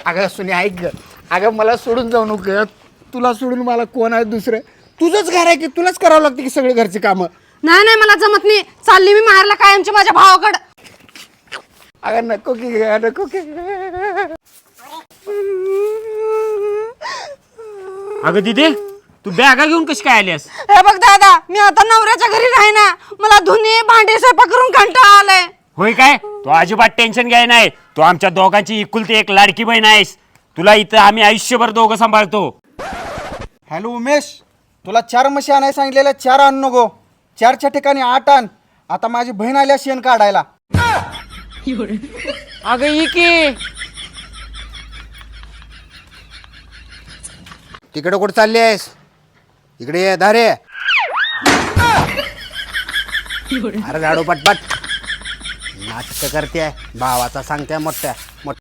अगं सुनी ऐक ग. अगं मला सोडून जाऊ नको. तुला सोडून मला कोण आहे दुसरं? तुझंच घर आहे की तुलाच करावं लागतं की सगळे घरचे कामं. नाही नाही मला जमत नाही. चालली मी माहेरला कायमची माझ्या भावाकडं. अगं नको की नको की. अगं दिदे तू बॅगा घेऊन कशी काय आलीस? हे बघ दादा, मी आता नवऱ्याच्या घरी राहीना. मला धुनी भांडे स्वयंपाक करून कंटाळा आलाय. होय काय? तू अजिबात टेन्शन घ्याय नाही. तू आमच्या दोघांची इकुलती एक लाडकी बहीण आहेस. तुला इथं आम्ही आयुष्यभर दोघं सांभाळतो. हॅलो उमेश, तुला 4 म्हशी आणायला सांगितलेल्या 4 आण नको. 4च्या ठिकाणी 8 आण. आता माझी बहीण आल्या शेण काढायला. अगं ही की तिकडे कुठं चालली आहेस? इकडे ये धारे. अरे लाडू पटपट नाटक करते भावाचा सांगते मोठ्या.